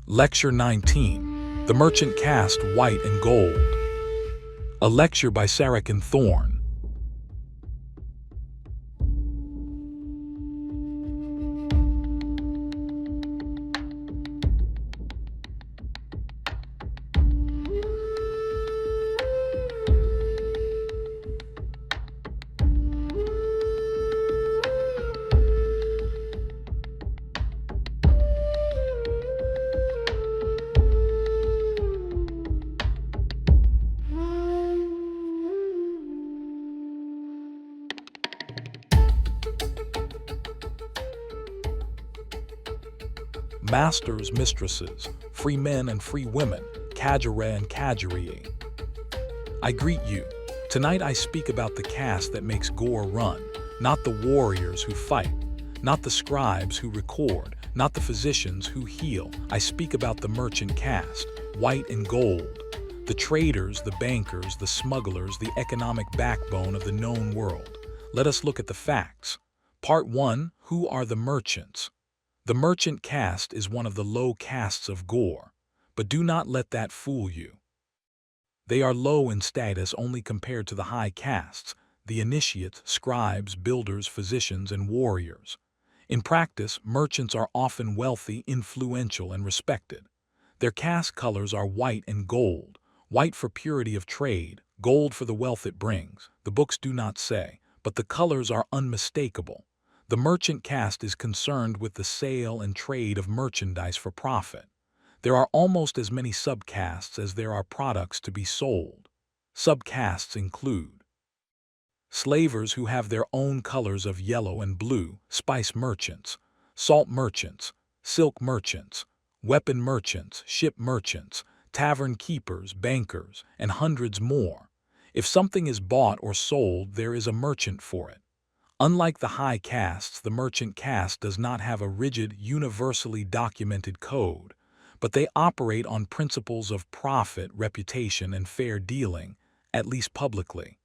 Lecture 19, The Merchant Caste, White and Gold. A lecture by Sarek and Thorne. Masters, mistresses, free men and free women, Kajare and Kajarii. I greet you. Tonight I speak about the caste that makes Gore run, not the warriors who fight, not the scribes who record, not the physicians who heal. I speak about the merchant caste, white and gold, the traders, the bankers, the smugglers, the economic backbone of the known world. Let us look at the facts. Part 1. Who are the merchants? The merchant caste is one of the low castes of Gore, but do not let that fool you. They are low in status only compared to the high castes, the initiates, scribes, builders, physicians, and warriors. In practice, merchants are often wealthy, influential, and respected. Their caste colors are white and gold, white for purity of trade, gold for the wealth it brings. The books do not say, but the colors are unmistakable. The merchant caste is concerned with the sale and trade of merchandise for profit. There are almost as many subcastes as there are products to be sold. Subcastes include slavers who have their own colors of yellow and blue, spice merchants, salt merchants, silk merchants, weapon merchants, ship merchants, tavern keepers, bankers, and hundreds more. If something is bought or sold, there is a merchant for it. Unlike the high castes, the merchant caste does not have a rigid, universally documented code, but they operate on principles of profit, reputation, and fair dealing, at least publicly.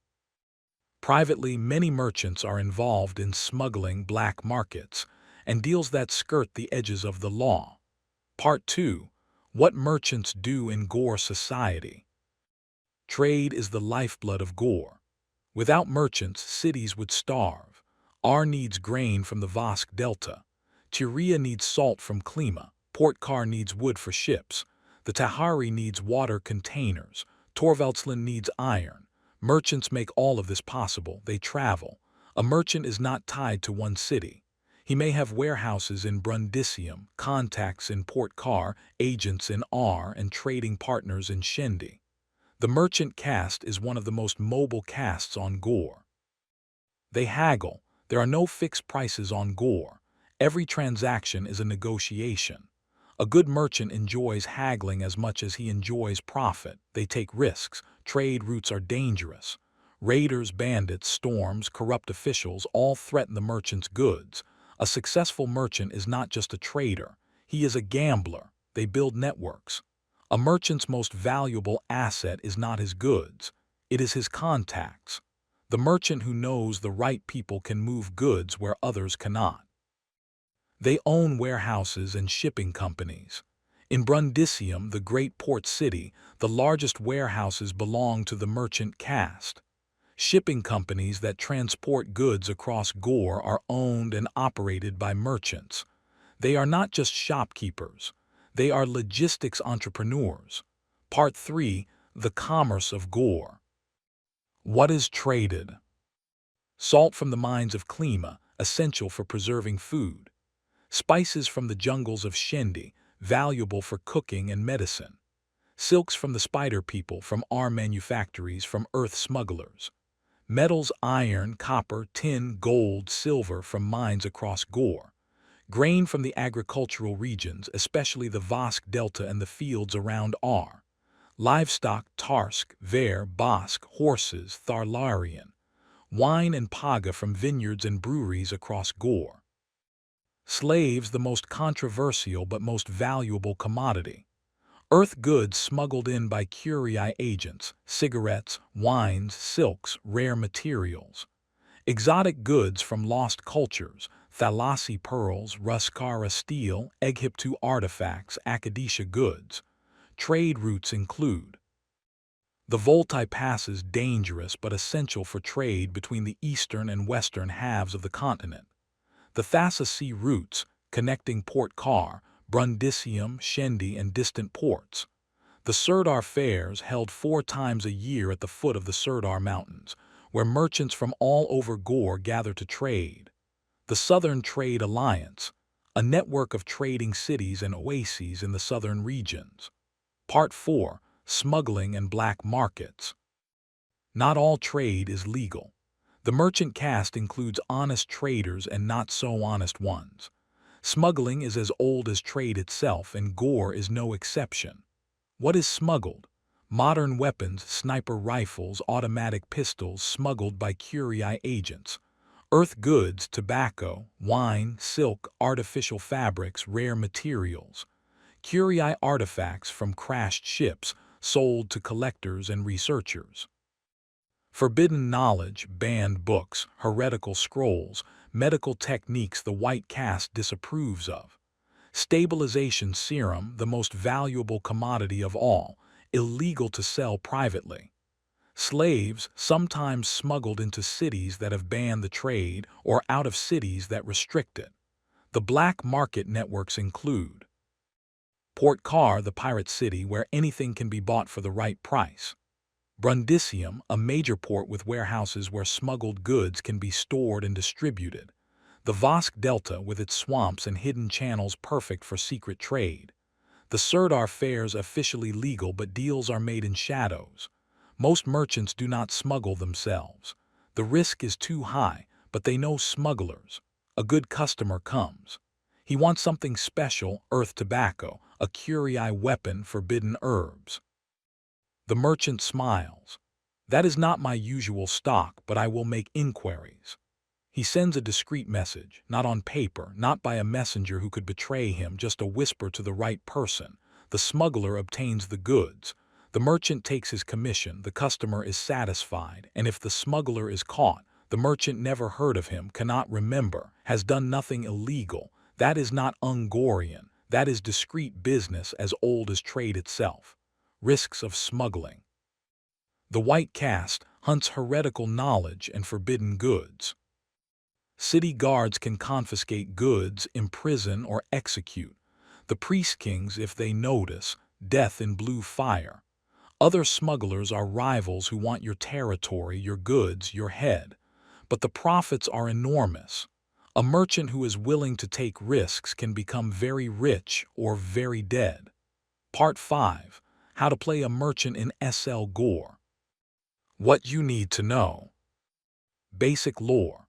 Privately, many merchants are involved in smuggling, black markets, and deals that skirt the edges of the law. Part 2. What merchants do in Gore society. Trade is the lifeblood of Gore. Without merchants, cities would starve. Ar needs grain from the Vosk Delta. Tyria needs salt from Klima. Portkar needs wood for ships. The Tahari needs water containers. Torvaldsland needs iron. Merchants make all of this possible. They travel. A merchant is not tied to one city. He may have warehouses in Brundisium, contacts in Portkar, agents in Ar, and trading partners in Shendi. The merchant caste is one of the most mobile castes on Gore. They haggle. There are no fixed prices on Gore. Every transaction is a negotiation. A good merchant enjoys haggling as much as he enjoys profit. They take risks. Trade routes are dangerous. Raiders, bandits, storms, corrupt officials all threaten the merchant's goods. A successful merchant is not just a trader. He is a gambler. They build networks. A merchant's most valuable asset is not his goods. It is his contacts. The merchant who knows the right people can move goods where others cannot. They own warehouses and shipping companies. In Brundisium, the great port city, the largest warehouses belong to the merchant caste. Shipping companies that transport goods across Gore are owned and operated by merchants. They are not just shopkeepers. They are logistics entrepreneurs. Part 3. The commerce of Gore. What is traded? Salt from the mines of Klima, essential for preserving food. Spices from the jungles of Shendi, valuable for cooking and medicine. Silks from the spider people, from Ar manufactories, from earth smugglers. Metals, iron, copper, tin, gold, silver from mines across Gore. Grain from the agricultural regions, especially the Vosk Delta and the fields around Ar. Livestock, Tarsk, Ver, Bosk, horses, Tharlarian. Wine and Paga from vineyards and breweries across Gore. Slaves, the most controversial but most valuable commodity. Earth goods smuggled in by Curii agents, cigarettes, wines, silks, rare materials. Exotic goods from lost cultures, Thalassa pearls, Ruskara steel, Egiptu artifacts, Akadisha goods. Trade routes include the Volta passes, dangerous but essential for trade between the eastern and western halves of the continent. The Thassa sea routes, connecting Port Car, Brundisium, Shendi, and distant ports. The Serdar fairs, held 4 times a year at the foot of the Serdar Mountains, where merchants from all over Gore gather to trade. The Southern Trade Alliance, a network of trading cities and oases in the southern regions. Part 4. Smuggling and Black Markets. Not all trade is legal. The merchant caste includes honest traders and not so honest ones. Smuggling is as old as trade itself, and Gore is no exception. What is smuggled? Modern weapons, sniper rifles, automatic pistols smuggled by Kurii agents. Earth goods, tobacco, wine, silk, artificial fabrics, rare materials. Kurii artifacts from crashed ships, sold to collectors and researchers. Forbidden knowledge, banned books, heretical scrolls, medical techniques the white caste disapproves of. Stabilization serum, the most valuable commodity of all, illegal to sell privately. Slaves, sometimes smuggled into cities that have banned the trade or out of cities that restrict it. The black market networks include Port Car, the pirate city where anything can be bought for the right price. Brundisium, a major port with warehouses where smuggled goods can be stored and distributed. The Vosk Delta with its swamps and hidden channels perfect for secret trade. The Serdar fairs officially legal, but deals are made in shadows. Most merchants do not smuggle themselves. The risk is too high, but they know smugglers. A good customer comes. He wants something special, earth tobacco, a Kurii weapon, forbidden herbs. The merchant smiles. That is not my usual stock, but I will make inquiries. He sends a discreet message, not on paper, not by a messenger who could betray him, just a whisper to the right person. The smuggler obtains the goods. The merchant takes his commission, the customer is satisfied, and if the smuggler is caught, the merchant never heard of him, cannot remember, has done nothing illegal. That is not Gorean, that is discreet business as old as trade itself. Risks of smuggling. The white caste hunts heretical knowledge and forbidden goods. City guards can confiscate goods, imprison, or execute. The priest kings, if they notice, death in blue fire. Other smugglers are rivals who want your territory, your goods, your head. But the profits are enormous. A merchant who is willing to take risks can become very rich or very dead. Part 5. How to play a merchant in SL Gore. What you need to know. Basic lore.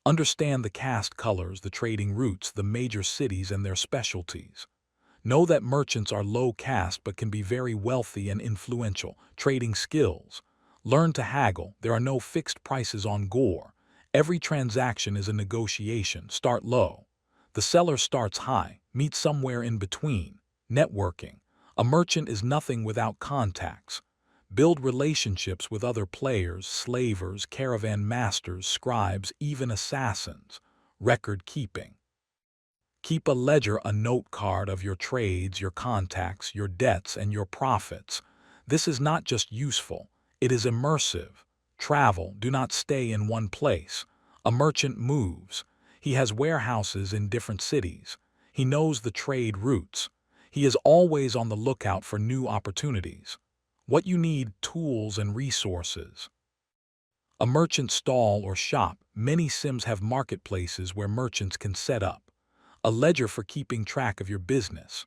Understand the caste colors, the trading routes, the major cities and their specialties. Know that merchants are low caste but can be very wealthy and influential. Trading skills. Learn to haggle. There are no fixed prices on Gore. Every transaction is a negotiation. Start low. The seller starts high. Meet somewhere in between. Networking. A merchant is nothing without contacts. Build relationships with other players, slavers, caravan masters, scribes, even assassins. Record keeping. Keep a ledger, a note card of your trades, your contacts, your debts, and your profits. This is not just useful, it is immersive. Travel, do not stay in one place. A merchant moves. He has warehouses in different cities. He knows the trade routes. He is always on the lookout for new opportunities. What you need: tools and resources. A merchant stall or shop. Many sims have marketplaces where merchants can set up. A ledger for keeping track of your business.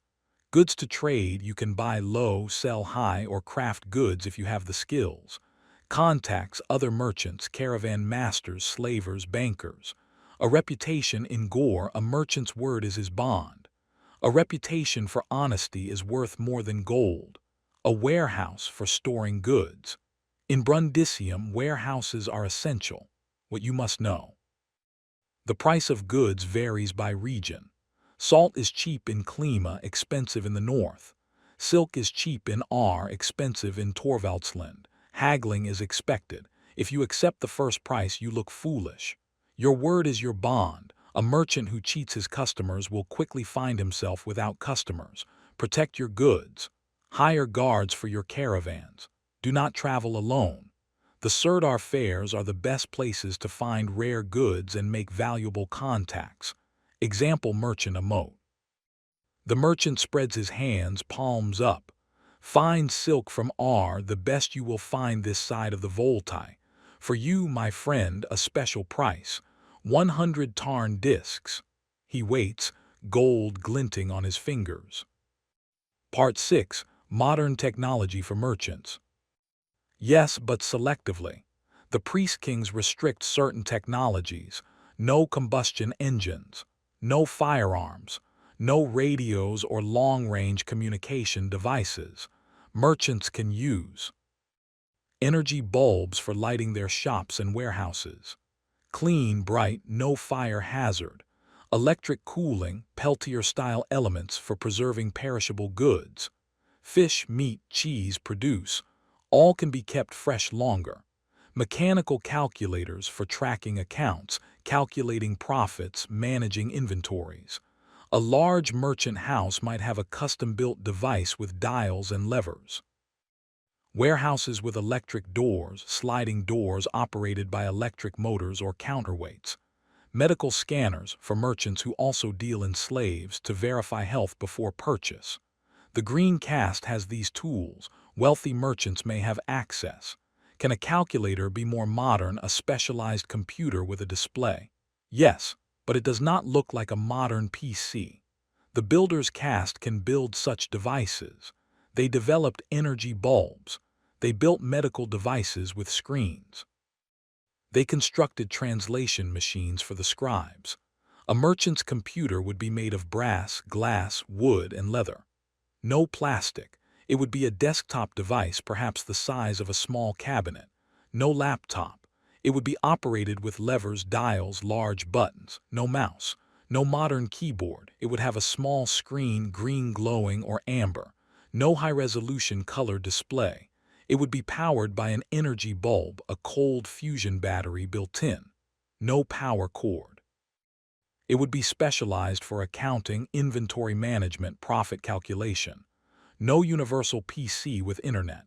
Goods to trade, you can buy low, sell high, or craft goods if you have the skills. Contacts, other merchants, caravan masters, slavers, bankers. A reputation in Gore, a merchant's word is his bond. A reputation for honesty is worth more than gold. A warehouse for storing goods. In Brundisium, warehouses are essential. What you must know. The price of goods varies by region. Salt is cheap in Klima, expensive in the north. Silk is cheap in R, expensive in Torvaldsland. Haggling is expected. If you accept the first price, you look foolish. Your word is your bond. A merchant who cheats his customers will quickly find himself without customers. Protect your goods. Hire guards for your caravans. Do not travel alone. The sowed fairs are the best places to find rare goods and make valuable contacts. Example merchant emote. The merchant spreads his hands, palms up. Fine silk from R, the best you will find this side of the Voltai. For you, my friend, a special price. 100 tarn discs. He waits, gold glinting on his fingers. Part 6. Modern technology for merchants. Yes, but selectively. The priest kings restrict certain technologies. No combustion engines. No firearms. No radios or long-range communication devices. Merchants can use energy bulbs for lighting their shops and warehouses. Clean, bright, no fire hazard. Electric cooling, Peltier-style elements for preserving perishable goods. Fish, meat, cheese, produce. All can be kept fresh longer. Mechanical calculators for tracking accounts, calculating profits, managing inventories. A large merchant house might have a custom-built device with dials and levers. Warehouses with electric doors, sliding doors operated by electric motors or counterweights. Medical scanners for merchants who also deal in slaves to verify health before purchase. The green caste has these tools. Wealthy merchants may have access. Can a calculator be more modern, a specialized computer with a display? Yes, but it does not look like a modern PC. The builder's caste can build such devices. They developed energy bulbs. They built medical devices with screens. They constructed translation machines for the scribes. A merchant's computer would be made of brass, glass, wood, and leather. No plastic. It would be a desktop device, perhaps the size of a small cabinet. No laptop. It would be operated with levers, dials, large buttons. No mouse. No modern keyboard. It would have a small screen, green glowing or amber. No high-resolution color display. It would be powered by an energy bulb, a cold fusion battery built in. No power cord. It would be specialized for accounting, inventory management, profit calculation. No universal PC with internet.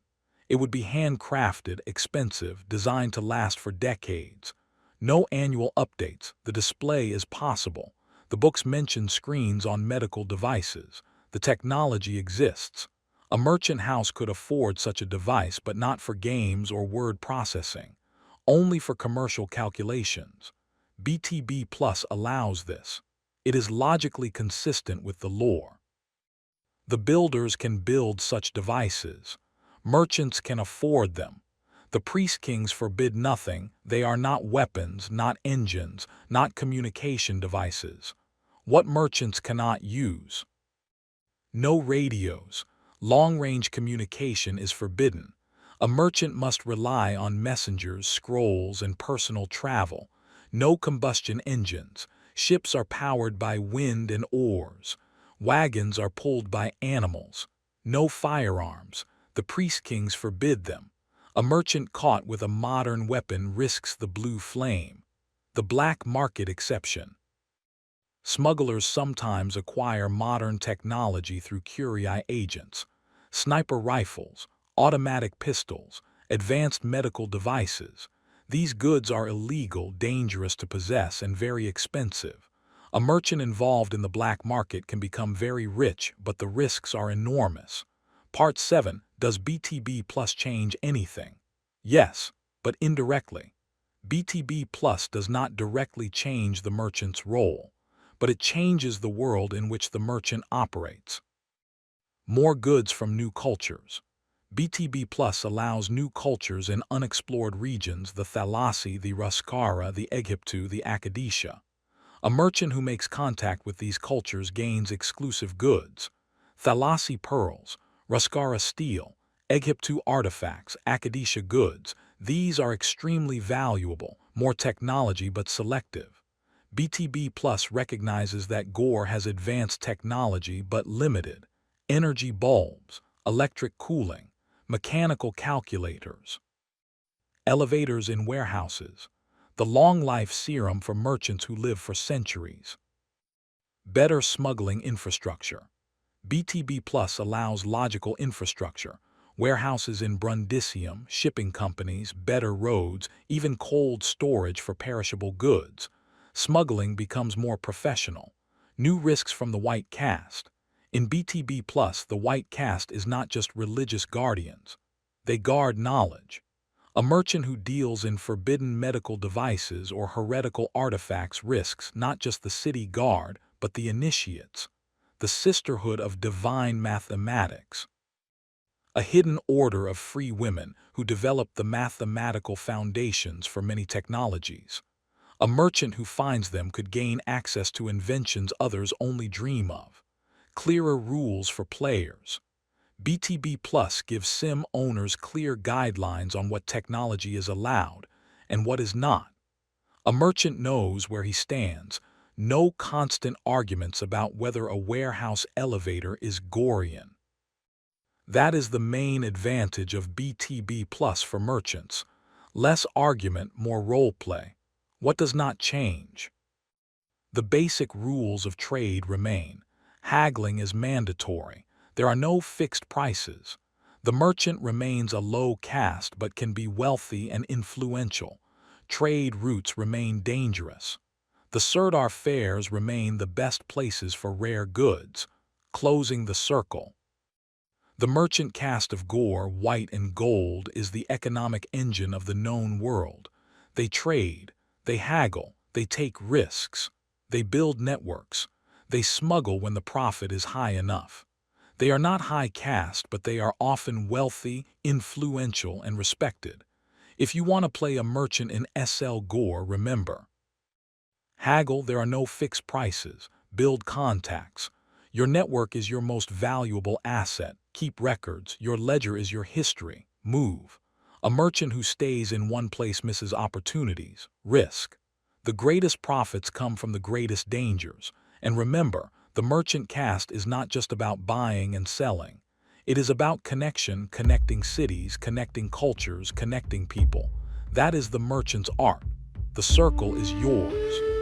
It would be handcrafted, expensive, designed to last for decades. No annual updates. The display is possible. The books mention screens on medical devices. The technology exists. A merchant house could afford such a device, but not for games or word processing. Only for commercial calculations. BTB Plus allows this. It is logically consistent with the lore. The builders can build such devices. Merchants can afford them. The priest kings forbid nothing. They are not weapons, not engines, not communication devices. What merchants cannot use? No radios. Long-range communication is forbidden. A merchant must rely on messengers, scrolls, and personal travel. No combustion engines. Ships are powered by wind and oars. Wagons are pulled by animals. No firearms. The priest kings forbid them. A merchant caught with a modern weapon risks the blue flame. The black market exception. Smugglers sometimes acquire modern technology through courier agents. Sniper rifles, automatic pistols, advanced medical devices. These goods are illegal, dangerous to possess, and very expensive. A merchant involved in the black market can become very rich, but the risks are enormous. Part 7. Does BTB Plus change anything? Yes, but indirectly. BTB Plus does not directly change the merchant's role, but it changes the world in which the merchant operates. More goods from new cultures. BTB Plus allows new cultures in unexplored regions, the Thalassa, the Ruskara, the Egyptu, the Akadisha. A merchant who makes contact with these cultures gains exclusive goods. Thalassa pearls, Ruskara steel, Egyptu artifacts, Akadisha goods. These are extremely valuable, more technology but selective. BTB Plus recognizes that Gore has advanced technology but limited. Energy bulbs, electric cooling, mechanical calculators. Elevators in warehouses. the long-life serum for merchants who live for centuries. Better smuggling infrastructure. BTB Plus allows logical infrastructure, warehouses in Brundisium, shipping companies, better roads, even cold storage for perishable goods. Smuggling becomes more professional. New risks from the white caste. In BTB Plus, the white caste is not just religious guardians. They guard knowledge. A merchant who deals in forbidden medical devices or heretical artifacts risks not just the city guard, but the initiates, the sisterhood of divine mathematics. A hidden order of free women who develop the mathematical foundations for many technologies. A merchant who finds them could gain access to inventions others only dream of. Clearer rules for players. BTB Plus gives sim owners clear guidelines on what technology is allowed and what is not. A merchant knows where he stands. No constant arguments about whether a warehouse elevator is Gorean. That is the main advantage of BTB Plus for merchants. Less argument, more roleplay. What does not change? The basic rules of trade remain. Haggling is mandatory. There are no fixed prices. The merchant remains a low caste but can be wealthy and influential. Trade routes remain dangerous. The Serdar fairs remain the best places for rare goods. Closing the circle. The merchant caste of Gore, white and gold, is the economic engine of the known world. They trade, they haggle, they take risks, they build networks, they smuggle when the profit is high enough. They are not high caste, but they are often wealthy, influential, and respected. If you want to play a merchant in SL Gore, remember. Haggle, there are no fixed prices. Build contacts. Your network is your most valuable asset. Keep records. Your ledger is your history. Move. A merchant who stays in one place misses opportunities. Risk. The greatest profits come from the greatest dangers. And remember, the merchant caste is not just about buying and selling. It is about connection, connecting cities, connecting cultures, connecting people. That is the merchant's art. The circle is yours.